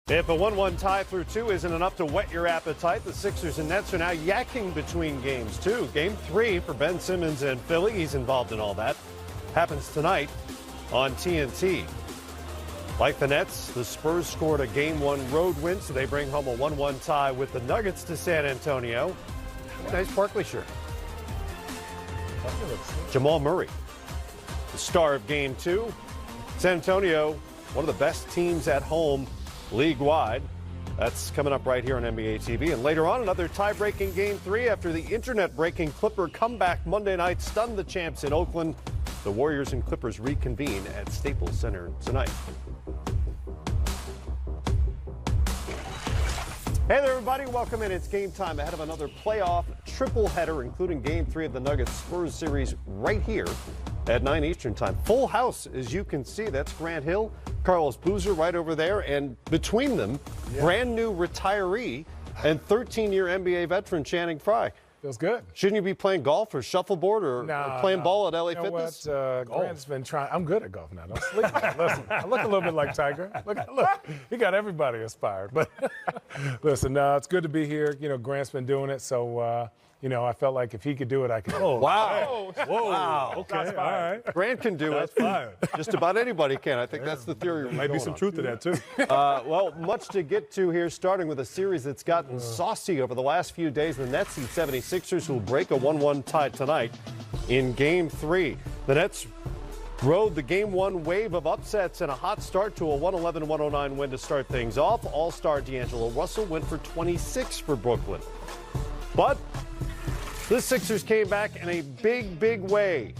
If a 1-1 tie through two isn't enough to whet your appetite, the Sixers and Nets are now yakking between games, too. Game 3 for Ben Simmons and Philly. He's involved in all that. Happens tonight on TNT. Like the Nets, the Spurs scored a Game 1 road win, so they bring home a 1-1 tie with the Nuggets to San Antonio. Nice Barkley shirt. Jamal Murray, the star of Game 2. San Antonio, one of the best teams at home league-wide. That's coming up right here on NBA TV. And later on, another tie-breaking Game 3 after the internet-breaking Clipper comeback Monday night stunned the champs in Oakland. The Warriors and Clippers reconvene at Staples Center tonight. Hey there, everybody. Welcome in. It's game time ahead of another playoff triple header, including Game 3 of the Nuggets-Spurs series right here at 9 Eastern time. Full house, as you can see. That's Grant Hill, Carlos Boozer right over there, and between them, brand new retiree and 13-year NBA veteran Channing Frye. Feels good. Shouldn't you be playing golf or shuffleboard or playing ball at LA Fitness? Grant's been trying. I'm good at golf now. Don't sleep. Listen, I look a little bit like Tiger. Look, he got everybody inspired. But listen, it's good to be here. You know, Grant's been doing it, so I felt like if he could do it, I could. Oh, wow. Whoa. Wow. Okay, all right. Grant can do it. Just about anybody can. I think that's the theory. Might be some truth to that, too. Well, much to get to here, starting with a series that's gotten saucy over the last few days. The Nets and 76ers will break a 1-1 tie tonight in Game 3. The Nets rode the Game 1 wave of upsets and a hot start to a 111-109 win to start things off. All-star D'Angelo Russell went for 26 for Brooklyn. But the Sixers came back in a big way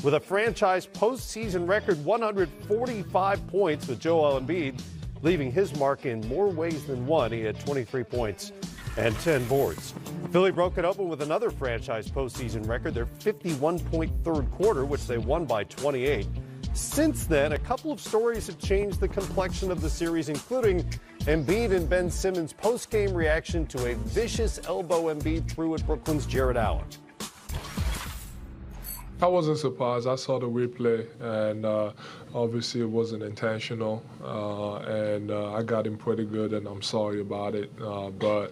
with a franchise postseason record 145 points, with Joel Embiid leaving his mark in more ways than one. He had 23 points and 10 boards. Philly broke it open with another franchise postseason record, their 51-point third quarter, which they won by 28. Since then, a couple of stories have changed the complexion of the series, including Embiid and Ben Simmons' post-game reaction to a vicious elbow Embiid threw at Brooklyn's Jarrett Allen. I wasn't surprised. I saw the replay, and obviously it wasn't intentional, and I got him pretty good, and I'm sorry about it, but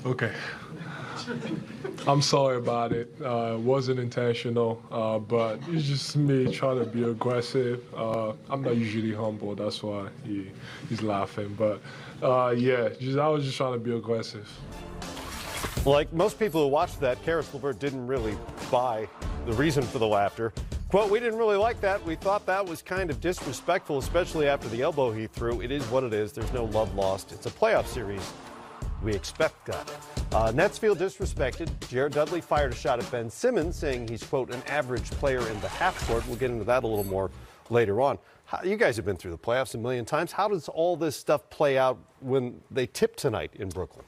okay. I'm sorry about it. It wasn't intentional, but it's just me trying to be aggressive. I'm not usually humble, that's why he's laughing. But I was just trying to be aggressive. Like most people who watched that, Karis LeVert didn't really buy the reason for the laughter. Quote, "We didn't really like that. We thought that was kind of disrespectful, especially after the elbow he threw. It is what it is. There's no love lost. It's a playoff series. We expect that." Nets feel disrespected. Jared Dudley fired a shot at Ben Simmons, saying he's, quote, an average player in the half court. We'll get into that a little more later on. You guys have been through the playoffs a million times. How does all this stuff play out when they tip tonight in Brooklyn?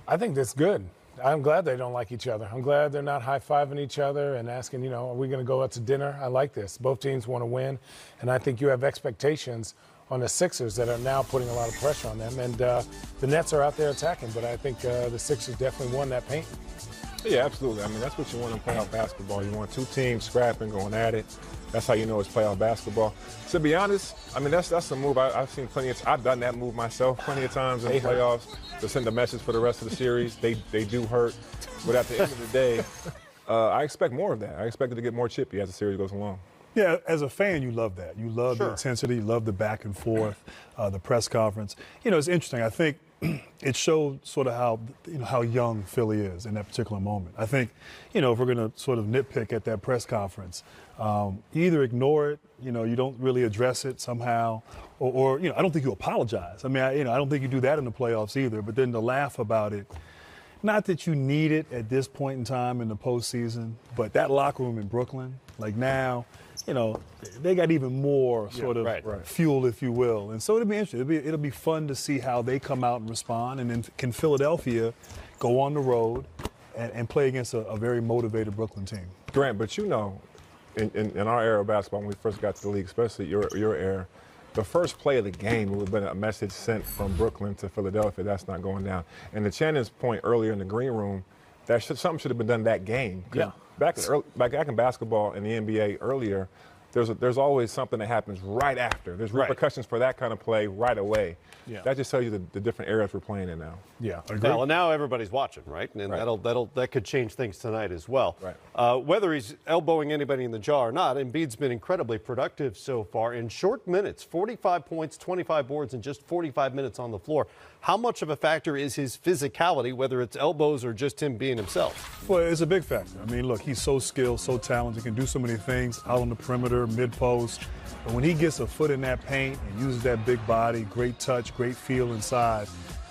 I think that's good. I'm glad they don't like each other. I'm glad they're not high-fiving each other and asking, are we going to go out to dinner? I like this. Both teams want to win, and I think you have expectations on the Sixers that are now putting a lot of pressure on them. And the Nets are out there attacking, but I think the Sixers definitely won that paint. Yeah, absolutely. I mean, that's what you want in playoff basketball. You want two teams scrapping, going at it. That's how you know it's playoff basketball. To be honest, I mean, that's a move I've seen plenty of. I've done that move myself plenty of times in the playoffs to send a message for the rest of the series. They do hurt, but at the end of the day, I expect more of that. I expect it to get more chippy as the series goes along. Yeah, as a fan, you love that. You love the intensity, you love the back and forth, the press conference. It's interesting. I think it showed sort of how young Philly is in that particular moment. I think, if we're going to sort of nitpick at that press conference, you either ignore it, you don't really address it somehow, or I don't think you apologize. I mean, I don't think you do that in the playoffs either. But then to laugh about it. Not that you need it at this point in time in the postseason, but that locker room in Brooklyn, like now, they got even more sort of fuel, if you will. And so it'll be interesting. It'll be fun to see how they come out and respond. And then can Philadelphia go on the road and play against a very motivated Brooklyn team? Grant, but in our era of basketball, when we first got to the league, especially your era, the first play of the game would have been a message sent from Brooklyn to Philadelphia. That's not going down. And to Channing's point earlier in the green room, something should have been done that game. Yeah. back in basketball in the NBA earlier, there's always something that happens right after. There's repercussions for that kind of play right away. Yeah. That just tells you the different eras we're playing in now. Yeah. Well, now everybody's watching, right? And that could change things tonight as well. Right. Whether he's elbowing anybody in the jaw or not, Embiid's been incredibly productive so far in short minutes. 45 points, 25 boards in just 45 minutes on the floor. How much of a factor is his physicality, whether it's elbows or just him being himself? Well, it's a big factor. I mean, look, he's so skilled, so talented, can do so many things out on the perimeter, mid-post. But when he gets a foot in that paint and uses that big body, great touch, great feel inside,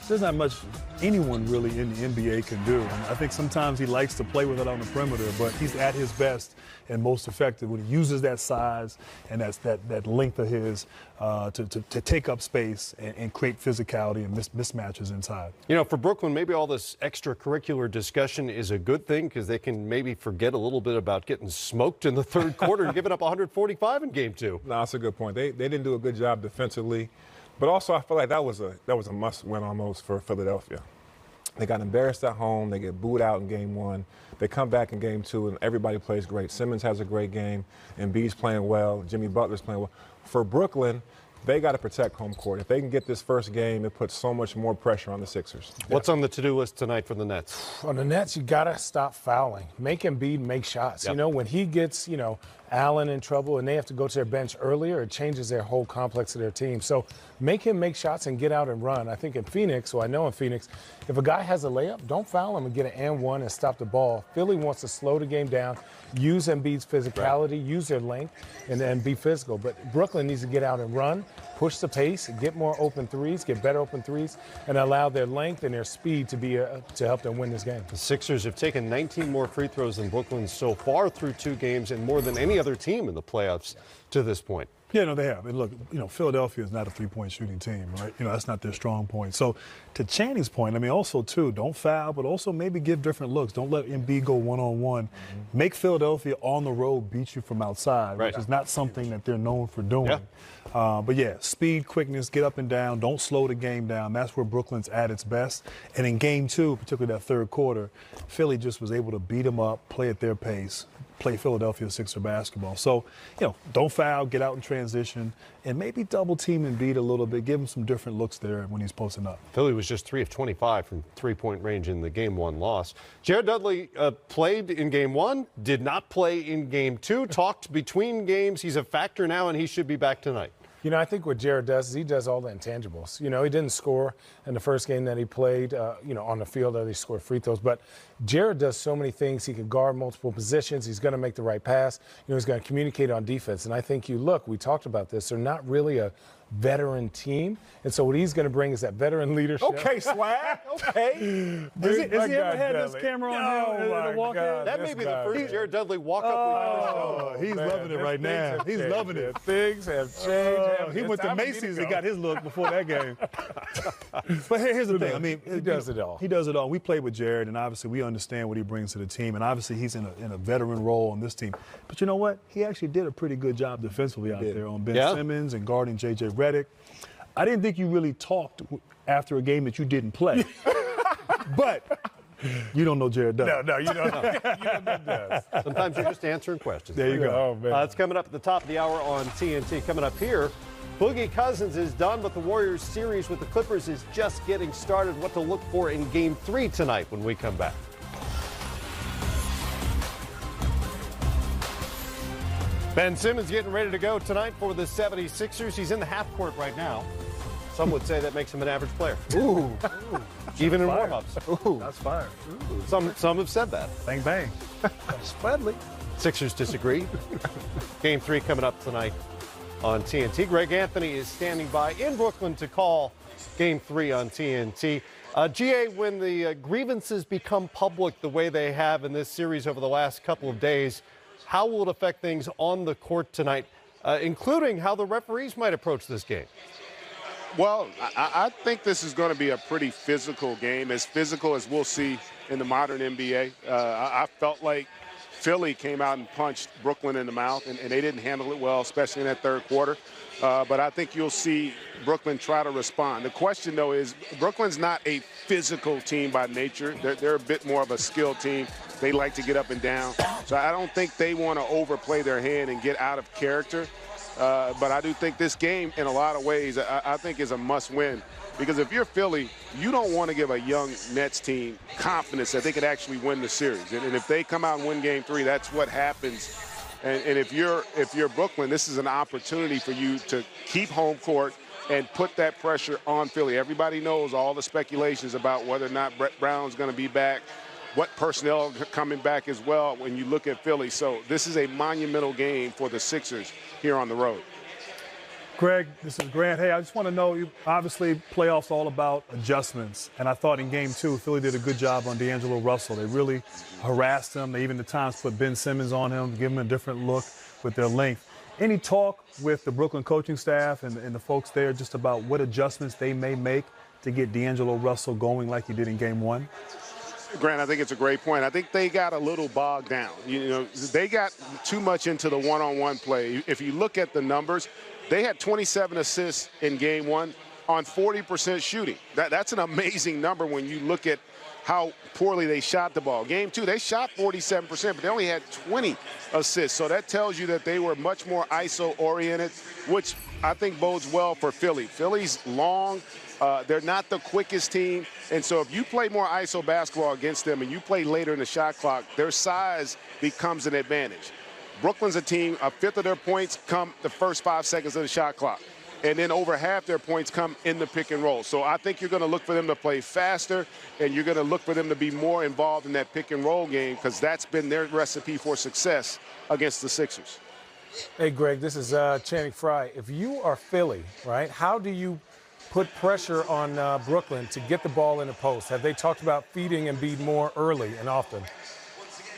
there's not much anyone really in the NBA can do. And I think sometimes he likes to play with it on the perimeter, but he's at his best and most effective when he uses that size and that length of his to take up space and create physicality and mismatches inside. You know, for Brooklyn, maybe all this extracurricular discussion is a good thing because they can maybe forget a little bit about getting smoked in the third quarter and giving up 145 in game 2. No, that's a good point. They didn't do a good job defensively. But also, I feel like that was a must-win almost for Philadelphia. They got embarrassed at home. They get booed out in game 1. They come back in game 2, and everybody plays great. Simmons has a great game. Embiid's playing well. Jimmy Butler's playing well. For Brooklyn, they got to protect home court. If they can get this first game, it puts so much more pressure on the Sixers. What's on the to-do list tonight for the Nets? On the Nets, you got to stop fouling. Make Embiid make shots. Yep. You know, when he gets, Allen in trouble and they have to go to their bench earlier, it changes their whole complex of their team. So make him make shots and get out and run. I think in Phoenix, I know in Phoenix, if a guy has a layup, don't foul him and get an and one and stop the ball. Philly wants to slow the game down, use Embiid's physicality, use their length, and then be physical. But Brooklyn needs to get out and run, push the pace, get more open threes, get better open threes, and allow their length and their speed to be to help them win this game. The Sixers have taken 19 more free throws than Brooklyn so far through 2 games and more than any other team in the playoffs to this point. Yeah, no, they have. And look, Philadelphia is not a three-point shooting team, right? That's not their strong point. So to Channing's point, also, too, don't foul, but also maybe give different looks. Don't let Embiid go one-on-one. Mm-hmm. Make Philadelphia on the road beat you from outside, which is not something that they're known for doing. Yeah. But, yeah, speed, quickness, get up and down. Don't slow the game down. That's where Brooklyn's at its best. And in game 2, particularly that third quarter, Philly just was able to beat them up, play at their pace, play Philadelphia Sixer basketball. So, don't foul, get out in transition, and maybe double team Embiid a little bit. Give him some different looks there when he's posting up. Philly was just 3 of 25 from three-point range in the game 1 loss. Jared Dudley played in game 1, did not play in game 2, talked between games. He's a factor now, and he should be back tonight. I think what Jared does is he does all the intangibles. He didn't score in the first game that he played, on the field, or he scored free throws. But Jared does so many things. He can guard multiple positions. He's going to make the right pass. He's going to communicate on defense. And I think we talked about this. They're not really a veteran team. And so what he's going to bring is that veteran leadership. Okay, Swag. Okay. Has he ever had this camera on him in a walk-in? That may be the first Jared Dudley walk-up we've ever shown. He's loving it right now. He's loving it. Things have changed. He went to Macy's and got his look before that game. But here's the thing. He does it all. He does it all. We played with Jared, and obviously we understand what he brings to the team. And obviously he's in a veteran role on this team. But you know what? He actually did a pretty good job defensively out there on Ben Simmons and guarding J.J. Redick. I didn't think you really talked after a game that you didn't play. But you don't know Jared Dudley. No, you don't know. You don't know Dudley. Sometimes you're just answering questions. There you go. Oh, man. It's coming up at the top of the hour on TNT. Coming up here, Boogie Cousins is done, but the Warriors series with the Clippers is just getting started. What to look for in Game 3 tonight when we come back. Ben Simmons getting ready to go tonight for the 76ers. He's in the half court right now. Some would say that makes him an average player. Ooh. Even in warm-ups. Ooh. That's fire. Some have said that. Bang, bang. That's friendly. Sixers disagree. Game 3 coming up tonight on TNT. Greg Anthony is standing by in Brooklyn to call Game 3 on TNT. GA, when the grievances become public the way they have in this series over the last couple of days, how will it affect things on the court tonight, including how the referees might approach this game? Well, I think this is going to be a pretty physical game, as physical as we'll see in the modern NBA. I felt like Philly came out and punched Brooklyn in the mouth, and they didn't handle it well, especially in that third quarter. But I think you'll see Brooklyn try to respond. The question, though, is Brooklyn's not a physical team by nature. They're a bit more of a skilled team. They like to get up and down. So I don't think they want to overplay their hand and get out of character. But I do think this game, in a lot of ways, I think is a must-win. Because if you're Philly, you don't want to give a young Nets team confidence that they could actually win the series. And if they come out and win Game 3, that's what happens. And if you're Brooklyn, this is an opportunity for you to keep home court and put that pressure on Philly. Everybody knows all the speculations about whether or not Brett Brown's going to be back, what personnel are coming back as well when you look at Philly. So this is a monumental game for the Sixers here on the road. Greg, this is Grant. Hey, I just want to know, obviously playoffs all about adjustments. And I thought in Game 2, Philly did a good job on D'Angelo Russell. They really harassed him. They even at times put Ben Simmons on him, give him a different look with their length. Any talk with the Brooklyn coaching staff and the folks there just about what adjustments they may make to get D'Angelo Russell going like he did in Game 1? Grant, I think it's a great point. I think they got a little bogged down. You know, they got too much into the one-on-one play. If you look at the numbers, they had 27 assists in Game 1 on 40% shooting. That's an amazing number when you look at how poorly they shot the ball. Game 2, they shot 47%, but they only had 20 assists. So that tells you that they were much more ISO-oriented, which I think bodes well for Philly. Philly's long. They're not the quickest team. And so if you play more ISO basketball against them and you play later in the shot clock, their size becomes an advantage. Brooklyn's a team, a fifth of their points come the first 5 seconds of the shot clock. And then over half their points come in the pick and roll. So I think you're going to look for them to play faster, and you're going to look for them to be more involved in that pick and roll game because that's been their recipe for success against the Sixers. Hey, Greg, this is Channing Frye. If you are Philly, right, how do you put pressure on Brooklyn to get the ball in the post? Have they talked about feeding Embiid more early and often?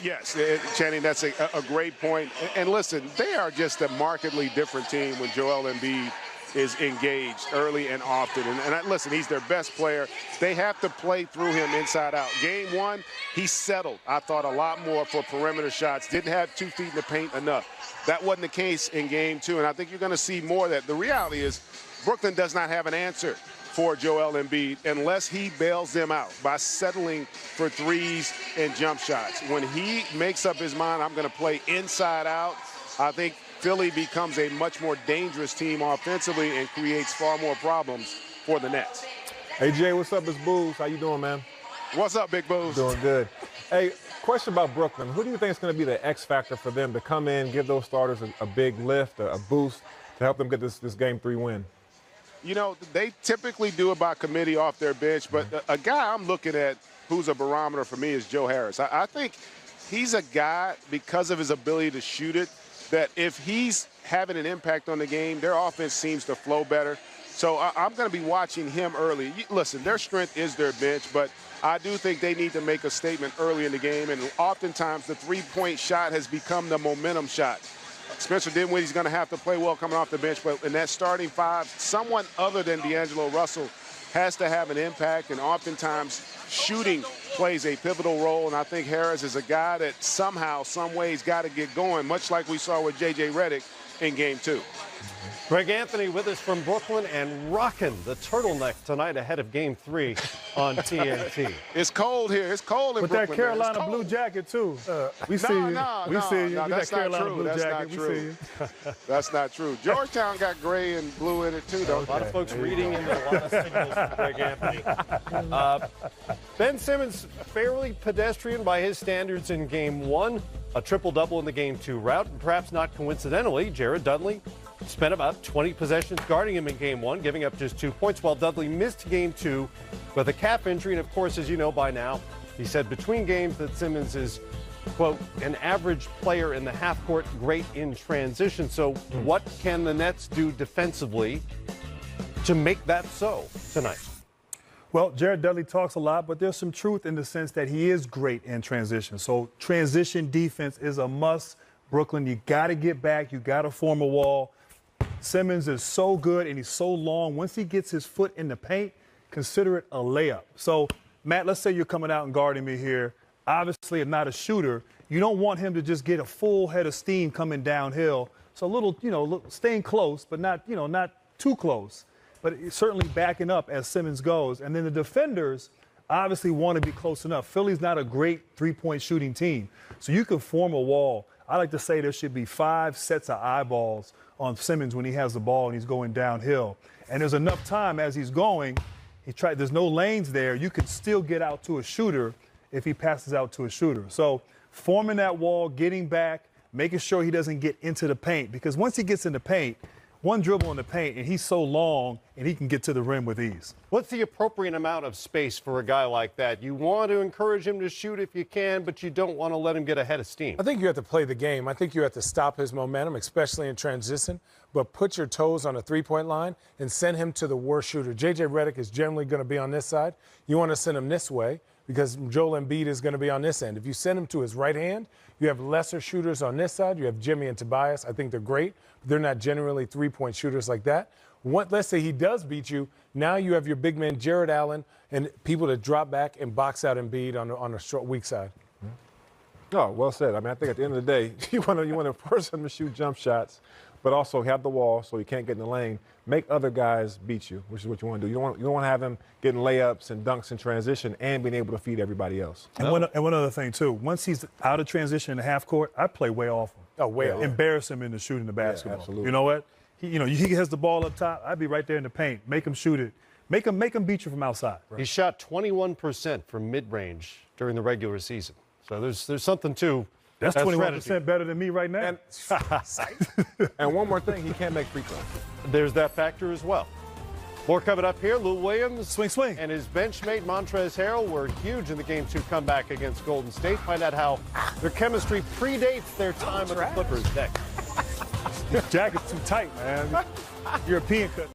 Yes, Channing, that's a great point. And listen, they are just a markedly different team when Joel Embiid is engaged early and often. And listen, he's their best player. They have to play through him inside out. Game 1, he settled, I thought, a lot more for perimeter shots. Didn't have 2 feet in the paint enough. That wasn't the case in Game 2, and I think you're going to see more of that. The reality is Brooklyn does not have an answer for Joel Embiid unless he bails them out by settling for threes and jump shots. When he makes up his mind, I'm going to play inside out, I think Philly becomes a much more dangerous team offensively and creates far more problems for the Nets. Hey, Jay, what's up? It's Booz. How you doing, man? What's up, Big Booz? Doing good. Hey, question about Brooklyn. Who do you think is going to be the X factor for them to come in, give those starters a big lift, a boost to help them get this Game 3 win? You know, they typically do it by committee off their bench, but a guy I'm looking at who's a barometer for me is Joe Harris. I think he's a guy, because of his ability to shoot it, that if he's having an impact on the game, their offense seems to flow better. So I'm going to be watching him early. Listen, their strength is their bench, but I do think they need to make a statement early in the game, and oftentimes the three-point shot has become the momentum shot. Spencer Dinwiddie's going to have to play well coming off the bench, but in that starting 5, someone other than D'Angelo Russell has to have an impact, and oftentimes shooting plays a pivotal role, and I think Harris is a guy that somehow, some ways got to get going, much like we saw with J.J. Redick in Game 2. Greg Anthony with us from Brooklyn and rocking the turtleneck tonight ahead of Game 3 on TNT. It's cold here. It's cold in With Brooklyn. that Carolina blue jacket, too. We see you. We see you. With that Carolina blue jacket, we see you. That's not true. Georgetown got gray and blue in it, too, though. A lot of folks reading into a lot of signals from Greg Anthony. Ben Simmons, fairly pedestrian by his standards in Game 1. A triple-double in the Game 2 route. And perhaps not coincidentally, Jared Dudley spent about 20 possessions guarding him in Game 1, giving up just 2 points, while Dudley missed Game 2 with a calf injury. And, of course, as you know by now, he said between games that Simmons is, quote, an average player in the half-court, great in transition. So what can the Nets do defensively to make that so tonight? Well, Jared Dudley talks a lot, but there's some truth in the sense that he is great in transition. So transition defense is a must. Brooklyn, you got to get back. You got to form a wall. Simmons is so good and he's so long. Once he gets his foot in the paint, consider it a layup. So, Matt, let's say you're coming out and guarding me here. Obviously, I'm not a shooter. You don't want him to just get a full head of steam coming downhill. So a little, staying close, but not, not too close. But certainly backing up as Simmons goes. And then the defenders obviously want to be close enough. Philly's not a great three-point shooting team. So you can form a wall. I like to say there should be 5 sets of eyeballs on Simmons when he has the ball and he's going downhill. And there's enough time as he's going. There's no lanes there. You could still get out to a shooter if he passes out to a shooter. So forming that wall, getting back, making sure he doesn't get into the paint. Because once he gets in the paint, one dribble in the paint, and he's so long, and he can get to the rim with ease. What's the appropriate amount of space for a guy like that? You want to encourage him to shoot if you can, but you don't want to let him get ahead of steam. I think you have to play the game. I think you have to stop his momentum, especially in transition, but put your toes on a three-point line and send him to the worst shooter. J.J. Redick is generally going to be on this side. You want to send him this way because Joel Embiid is going to be on this end. If you send him to his right hand, you have lesser shooters on this side. You have Jimmy and Tobias. I think they're great, but they're not generally three-point shooters like that. Let's say he does beat you. Now you have your big man, Jared Allen, and people to drop back and box out Embiid on a short, weak side. Oh, well said. I mean, I think at the end of the day, you want to force him to shoot jump shots, but also have the wall so he can't get in the lane. Make other guys beat you, which is what you want to do. You don't want to have him getting layups and dunks in transition and being able to feed everybody else. And one other thing, too. Once he's out of transition in the half court, I play way off him. Oh, way off. Embarrass him into shooting the basketball. Yeah, absolutely. You know what? He has the ball up top. I'd be right there in the paint. Make him shoot it. Make him beat you from outside. He shot 21% from mid-range during the regular season. So there's something to That's that 21% strategy. better than me right now. And one more thing, he can't make free throws. There's that factor as well. More coming up here. Lou Williams Swing. and his benchmate Montrezl Harrell were huge in the Game 2 comeback against Golden State. Find out how their chemistry predates their time at the Clippers next. His jacket's too tight, man. European cut.